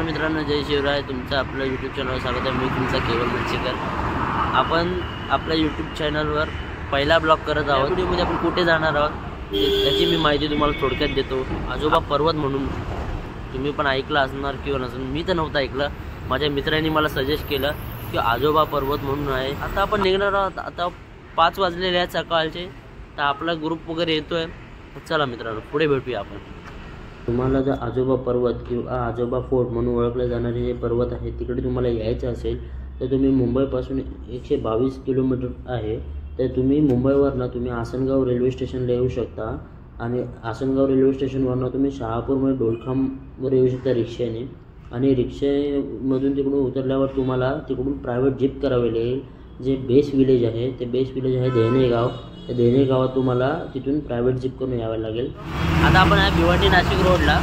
मित्रांनो, जय शिवराय. तुमचं आपलं यूट्यूब चॅनलवर स्वागत आहे. मी तुमचा केवल मंचेकर. आपण आपल्या यूट्यूब चॅनलवर पहिला ब्लॉग करत आहोत. व्हिडिओमध्ये आपण कुठे जाणार आहोत त्याची मी माहिती तुम्हाला थोडक्यात देतो. आजोबा पर्वत म्हणून तुम्ही पण ऐकलं असणार किंवा नसेल, मी तर नव्हतं ऐकलं. माझ्या मित्रांनी मला सजेस्ट केलं की आजोबा पर्वत म्हणून आहे. आता आपण निघणार आहोत. आता 5 वाजलेले आहेत सकाळचे. तर आपला ग्रुप वगैरे येतोय. चला मित्रांनो, पुढे भेटूया आपण. तुम्हाला जर आजोबा पर्वत किंवा आजोबा फोर्ट म्हणून ओळखले जाणारे जे पर्वत आहे तिकडे तुम्हाला यायचं असेल तर तुम्ही मुंबईपासून 122 किलोमीटर आहे. तर तुम्ही मुंबईवरनं तुम्ही आसनगाव रेल्वे स्टेशनला येऊ शकता आणि आसनगाव रेल्वे स्टेशनवरनं तुम्ही शहापूरमध्ये डोलखामवर येऊ शकता रिक्षाने. आणि रिक्षेमधून तिकडून उतरल्यावर तुम्हाला तिकडून प्रायव्हेट जीप करावी लागेल. जे बेस विलेज आहे ते बेस विलेज आहे देणे गाव. त्या देणे गावात तुम्हाला तिथून प्रायव्हेट जीप करून यावं लागेल. आता आपण आहे भिवंडी नाशिक रोडला.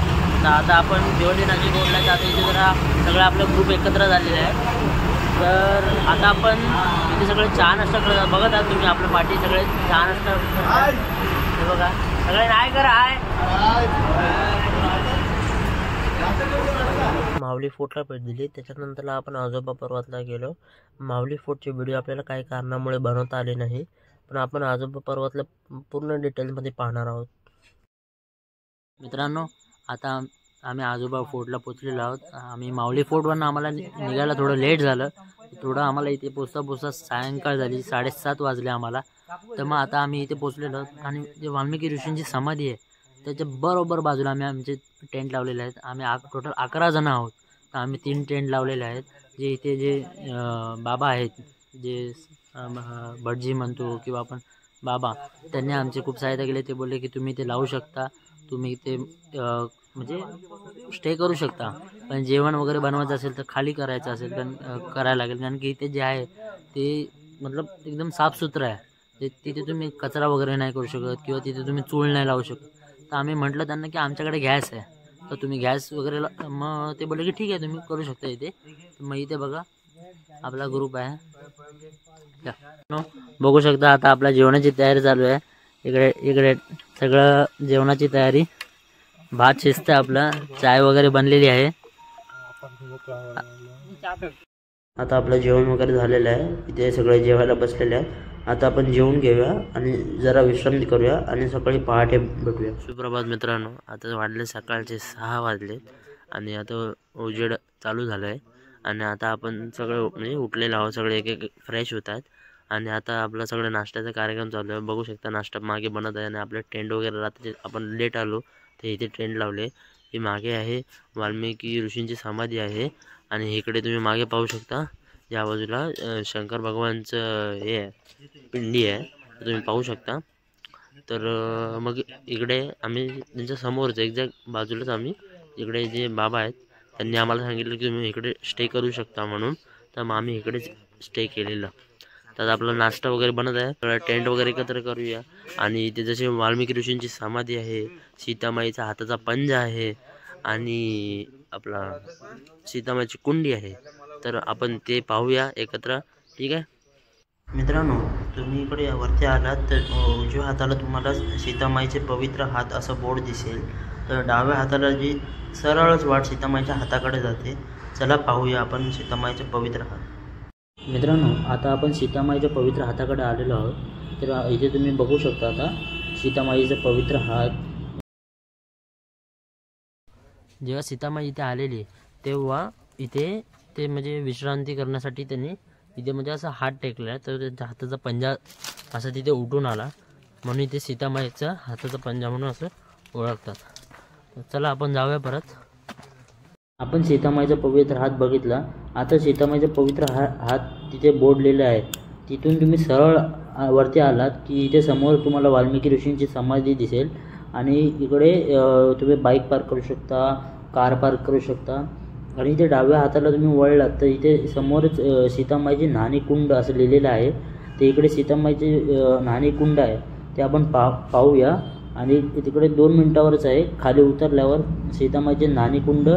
तर आता आपण भिवंडी नाशिक रोडला आता इथे जरा सगळे आपले ग्रुप एकत्र झालेले आहे. तर आता आपण इथे सगळे चहा नाश्ता करत बघत आहात तुम्ही. आपल्या पाठी सगळे चहा नाश्ता हे बघा सगळे नाही करा आहे. माऊली फोर्टला भेट दिली. त्याच्यानंतर आपण आजोबा पर्वतला गेलो. माऊली फोर्टचे व्हिडिओ आपल्याला काही कारणामुळे बनवता आले नाही, पण आपण आजोबा पर्वतला पूर्ण डिटेलमध्ये पाहणार आहोत. मित्रांनो, आता आम्ही आजोबा फोर्टला पोचलेलो आहोत. आम्ही माऊली फोर्टवरनं आम्हाला निघायला थोडं लेट झालं. थोडं आम्हाला इथे पोचता सायंकाळ झाली. 7:30 वाजले आम्हाला. तर मग आता आम्ही इथे पोचलेलो आहोत. आणि जे वाल्मिकी ऋषींची समाधी आहे त्याच्या बरोबर बाजूला आम्ही आमचे टेंट लावलेले आहेत. आम्ही टोटल 11 जण आहोत. तर आम्ही 3 टेंट लावलेले आहेत. जे इथे जे बाबा आहेत, जे भटजी म्हणतो किंवा आपण बाबा, त्यांनी आमची खूप सहायता केली. ते बोलले की तुम्ही ते लावू शकता, तुम्ही ते म्हणजे स्टे करू शकता. पण जेवण वगैरे बनवायचं असेल तर खाली करायचं असेल तर करायला लागेल. कारण की इथे जे आहे ते मतलब एकदम साफसुथरं आहे. तिथे तुम्ही कचरा वगैरे नाही करू शकत किंवा तिथे तुम्ही चूल नाही लावू शकत. तर आम्ही म्हटलं त्यांना की आमच्याकडे गॅस आहे, तर तुम्ही गॅस वगैरे मग ते बोलले की ठीक आहे तुम्ही करू शकता इथे. मग इथे बघा आपला ग्रुप आहे. बघू शकता आता आपल्या जेवणाची तयारी चालू आहे. इकडे सगळं जेवणाची तयारी. भात शिजतं, आपलं चाय वगैरे बनलेली आहे. आता आपलं जेवण वगैरे झालेलं आहे. इथे सगळे जेवायला बसलेले आहेत. आता आपण जेवून घेऊया आणि जरा विश्रांती करूया आणि सकाळी पहाटे भेटूया. सुप्रभात मित्रांनो, आता वाजले सकाळचे 6 वाजले आणि आता उजेड चालू झालं आहे. आणि आता आपण सगळे म्हणजे उठलेलो आहोत. सगळे एक एक फ्रेश होत आहेत. आणि आता आपला सगळं नाश्त्याचा कार्यक्रम चालू आहे. बघू शकता नाश्ता मागे बनत आहे. आणि आपले टेंट वगैरे रात्री आपण लेट आलो ते इथे टेंट लावले. ही मागे आहे वाल्मिकी ऋषींची समाधी आहे. आणि इकडे तुम्ही मागे पाहू शकता या बाजूला शंकर भगवानचं हे आहे, पिंडी आहे, तुम्ही पाहू शकता. तर मग इकडे आम्ही त्यांच्या समोरच एक्झॅक्ट बाजूलाच आम्ही इकडे जे बाबा आहेत त्यांनी आम्हाला सांगितलं की तुम्ही इकडे स्टे करू शकता म्हणून. तर मग आम्ही इकडेच स्टे केलेलं. तर आपला नाश्ता वगैरे बनत आहे. टेंट वगैरे एकत्र करूया. आणि इथे जसे वाल्मिकी ऋषींची समाधी आहे, सीतामाईचा हाताचा पंजा आहे आणि आपला सीतामाईची कुंडी आहे. तर आपण ते पाहूया एकत्र. ठीक आहे मित्रांनो, तुम्ही इकडे वरती आलात तर उजव्या हाताला तुम्हाला सीतामाईचे पवित्र हात असं बोर्ड दिसेल. तर डाव्या हाताला जी सरळच वाट सीतामाईच्या हाताकडे जाते. चला पाहूया आपण सीतामाईचे पवित्र हात. मित्रांनो, आता आपण सीतामाईच्या पवित्र हाताकडे आलेलो आहोत. तर इथे तुम्ही बघू शकता आता सीतामाईचा पवित्र हात. जेव्हा सीतामाई इथे आलेली तेव्हा इथे ते म्हणजे विश्रांती करण्यासाठी त्यांनी इथे म्हणजे असा हात टेकला. तर त्यांच्या हाताचा पंजा असा तिथे उठून आला म्हणून इथे सीतामाईचा हाताचा पंजा म्हणून असं ओळखतात. चला आपण जाऊया परत. आपण सीतामाईचा पवित्र हात बघितला. आता सीतामाईचा पवित्र हात तिथे बोर्डलेले आहे. तिथून तुम्ही सरळ वरती आलात की इथे समोर तुम्हाला वाल्मिकी ऋषींची समाधी दिसेल. आणि इकडे तुम्ही बाईक पार्क करू शकता, कार पार्क करू शकता. आणि इथे डाव्या हाताला तुम्ही वळलात तर इथे समोरच सीतामाईची न्हाणी कुंड असं लिहिलेलं आहे. ते इकडे सीतामाईचे न्हाणी कुंड आहे ते आपण पाहूया. आणि तिकडे 2 मिनिटावरच आहे. खाली उतरल्यावर सीतामाईचे न्हाणी कुंड.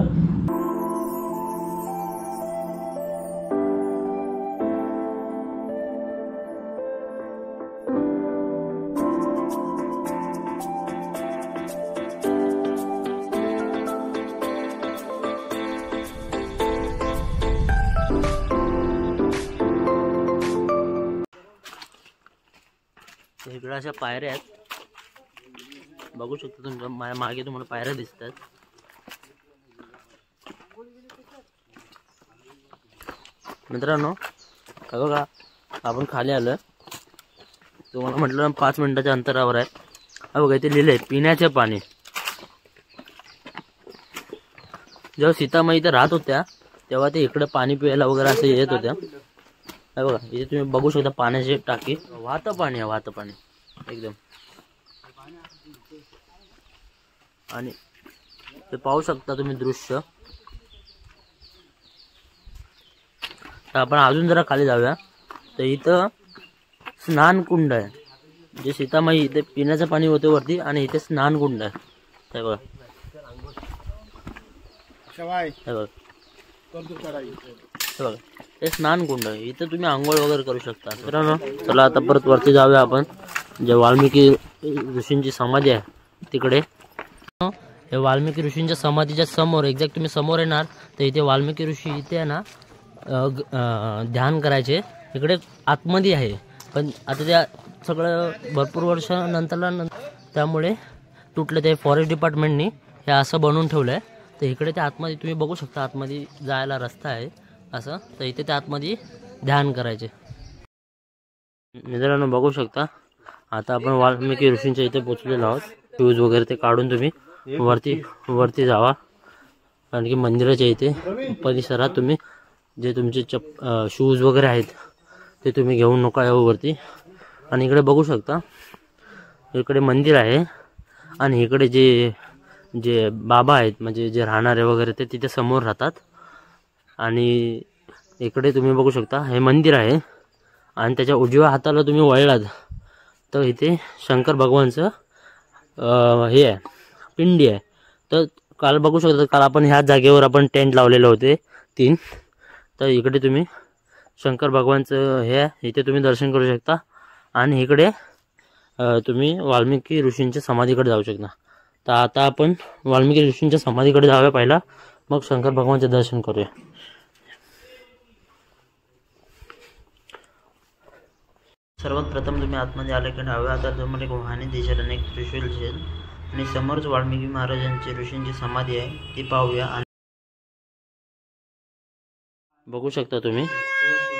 अशा पायऱ्या आहेत, बघू शकता तुम्ही माझ्या मागे तुम्हाला पायऱ्या दिसतात. मित्रांनो बघा आपण खाली आलं, तुम्हाला म्हटलं 5 मिनिटाच्या अंतरावर आहे. हा बघा इथे लिहिलंय पिण्याचे पाणी. जेव्हा सीतामाई इथे राहत होत्या तेव्हा ते इकडे पाणी प्यायला वगैरे असं येत होत्या. हे बघा इथे तुम्ही बघू शकता पाण्याची टाकी, वाहतं पाणी आहे, वाहतं पाणी एकदम. आणि ते पाहू शकता तुम्ही दृश्य. तर आपण अजून जरा खाली जाऊया. तर इथं स्नान कुंड आहे, जे सीतामाई इथे पिण्याचं पाणी होते वरती आणि इथे स्नान कुंड आहे. हे बघा हे बघा हे स्नान कुंड आहे, इथं तुम्ही आंघोळ वगैरे करू शकता. मित्रांनो चला आता परत वरती जाऊया आपण. जे वाल्मिकी ऋषींची समाधी आहे तिकडे. हे वाल्मिकी ऋषींच्या समाधीच्या समोर एक्झॅक्ट तुम्ही समोर येणार तर इथे वाल्मिकी ऋषी इथे आहे ना ध्यान करायचे. इकडे आतमध्ये आहे, पण आता त्या सगळं भरपूर वर्षानंतर त्यामुळे तुटले. ते फॉरेस्ट डिपार्टमेंटनी हे असं बनवून ठेवलं आहे. तर इकडे त्या आतमध्ये तुम्ही बघू शकता, आतमध्ये जायला रस्ता आहे असं. तर इथे त्या आतमध्ये ध्यान करायचे. मित्रांनो बघू शकता आता आपण वाल्मिकी ऋषींच्या इथे पोचलेलो आहोत. शूज वगैरे ते काढून तुम्ही वरती जावा, कारण की मंदिराच्या इथे परिसरात तुम्ही जे तुमचे शूज वगैरे आहेत ते तुम्ही घेऊन नका येऊ वरती. आणि इकडे बघू शकता इकडे मंदिर आहे आणि इकडे जे बाबा आहेत म्हणजे जे राहणारे वगैरे ते तिथे समोर राहतात. आणि इकडे तुम्ही बघू शकता हे मंदिर आहे आणि त्याच्या उजव्या हाताला तुम्ही वळलात तर इथे शंकर भगवानचं हे आहे, पिंडी आहे. तर काल बघू शकता, काल आपण ह्याच जागेवर आपण टेंट लावलेले होते 3. तर इकडे तुम्ही शंकर भगवानचं हे आहे, इथे तुम्ही दर्शन करू शकता. आणि इकडे तुम्ही वाल्मिकी ऋषींच्या समाधीकडे जाऊ शकता. तर आता आपण वाल्मिकी ऋषींच्या समाधीकडे जाऊया पहिला, मग शंकर भगवानचे दर्शन करूया. सर्वात प्रथम तुम्ही आतमध्ये आले की डाव्या हातात तुम्हाला एक वाहने दिसेल आणि एक त्रिशूल दिसेल आणि समोरच वाल्मिकी महाराजांची ऋषींची समाधी आहे ती पाहूया. आणि बघू शकता तुम्ही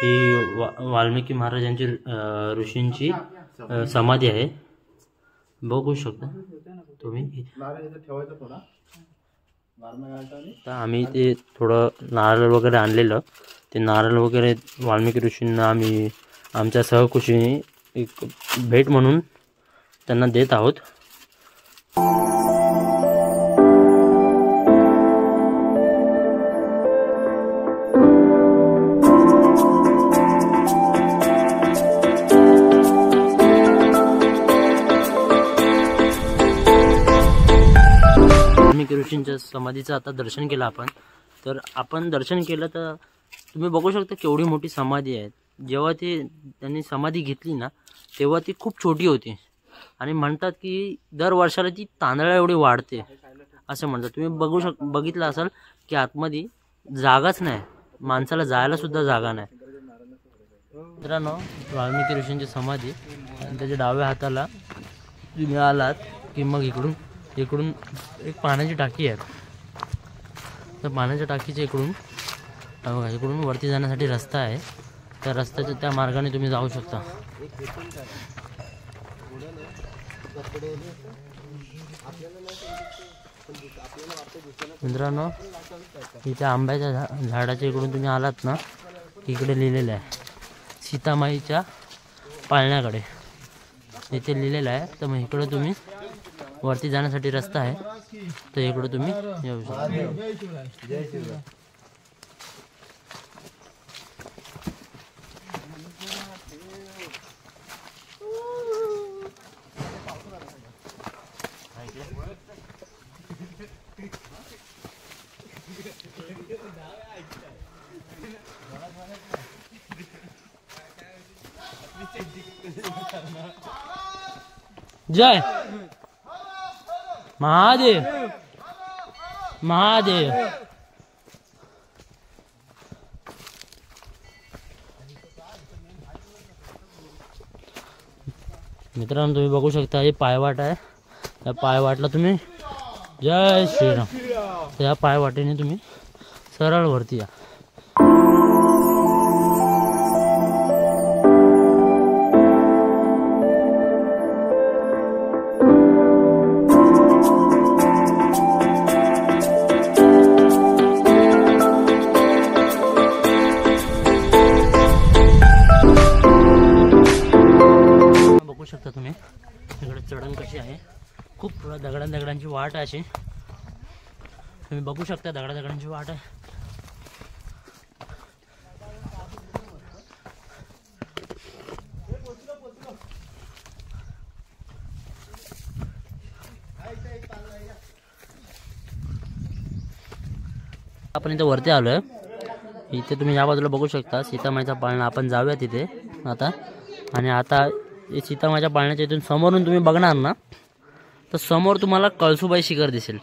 ही वाल्मिकी महाराजांची ऋषींची समाधी आहे, बघू शकता तुम्ही. तर आम्ही ते थोडं नारळ वगैरे आणलेलं, ते नारळ वगैरे वाल्मिकी ऋषींना आम्ही आमच्या सहकुशीने एक भेट म्हणून त्यांना देत आहोत. वाल्मिकी ऋषींच्या समाधीचं आता दर्शन केलं आपण. तर आपण दर्शन केलं तर तुम्ही बघू शकता केवढी मोठी समाधी आहे. जेव्हा त्यांनी समाधी घेतली ना तेव्हा ती खूप छोटी होती आणि म्हणतात की दर वर्षाला ती तांदळा एवढी वाढते असं म्हणतात. तुम्ही बघितलं असाल की आतमध्ये जागाच नाही, माणसाला जायला सुद्धा जागा नाही. मित्रांनो वाल्मिकी ऋषींची समाधी आणि त्याच्या डाव्या हाताला तुम्ही आलात की मग इकडून एक पाण्याची टाकी आहे. तर पाण्याच्या टाकीच्या इकडून वरती जाण्यासाठी रस्ता आहे. त्या रस्त्याच्या त्या मार्गाने तुम्ही जाऊ शकता. मित्रांनो इथे आंब्याच्या झाडाच्या इकडून तुम्ही आलात ना, इकडे लिहिलेलं आहे सीतामाईच्या पाळण्याकडे, इथे लिहिलेलं आहे. तर मग इकडे तुम्ही वरती जाण्यासाठी रस्ता आहे, तर इकडे तुम्ही येऊ शकता. जय महादेव महादेव. मित्रांनो तुम्ही बघू शकता ही पायवाट आहे. त्या पायवाटला तुम्ही जय श्रीराम, त्या पायवाटेने तुम्ही सरळ वरती या. बघू शकता तुम्ही इकडे चढण कशी आहे. खूप दगडांची वाट आहे अशी. तुम्ही बघू शकता दगडांची वाट आहे. आपण इथे वरती आलोय. इथे तुम्ही या बाजूला बघू शकता सीतामाईचा पाळणा. आपण जाऊया तिथे आता. आणि आता सीतामाईच्या पाळण्याच्या इथून समोरून तुम्ही बघणार ना तर समोर तुम्हाला कळसुबाई शिखर दिसेल.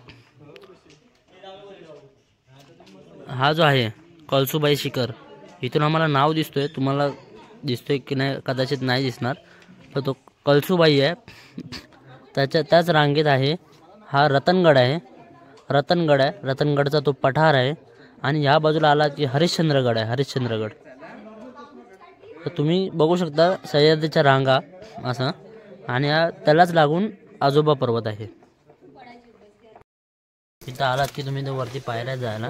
हा जो आहे कळसुबाई शिखर, इथून आम्हाला नाव दिसतोय. तुम्हाला दिसतोय की नाही कदाचित नाही दिसणार, तर तो कळसुबाई आहे. त्याच रांगेत आहे हा रतनगड आहे. रतनगडचा तो पठार आहे. आणि ह्या बाजूला आला की हरिश्चंद्रगड आहे. हरिश्चंद्रगड तर तुम्ही बघू शकता सह्याद्रीच्या रांगा असं. आणि त्यालाच लागून आजोबा पर्वत आहे. तिथं आलात की तुम्ही वरती पायऱ्या जायला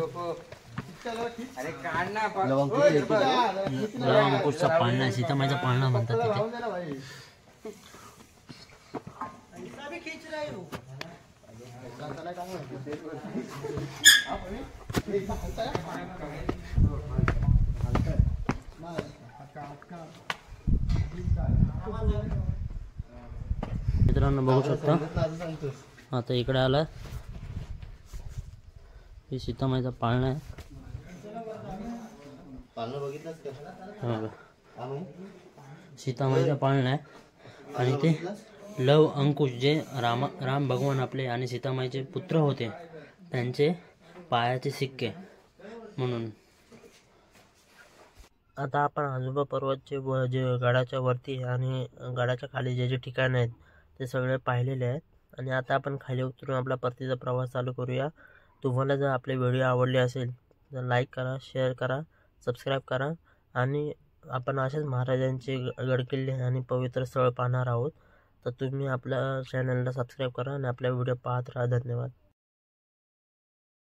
लवंकुशचा पाळणा, सीतामाईचा पाळणा म्हणतात तिथे. मित्रांनो बघू शकता आता इकडे आला ही सीतामाईचा पाळणा आहे. सीतामाईचा पाळणा आहे. आणि ते लव अंकुश जे राम भगवान आपले आणि सीतामाईचे पुत्र होते त्यांचे पायाचे सिक्के म्हणून. आता आपण आजोबा पर्वतचे जे गडाच्या वरती आणि गडाच्या खाली जे ठिकाण आहेत ते सगळे पाहिलेले आहेत. आणि आता आपण खाली उतरून आपला परतीचा प्रवास चालू करूया. तुम्हाला जर आपले व्हिडिओ आवडले असेल तर लाईक करा, शेअर करा, सबस्क्राईब करा. आणि आपण असेच महाराजांचे गडकिल्ले आणि पवित्र स्थळ पाहणार आहोत. तर तुम्ही आपल्या चॅनलला सबस्क्राईब करा आणि आपल्या व्हिडिओ पाहत राहा. धन्यवाद.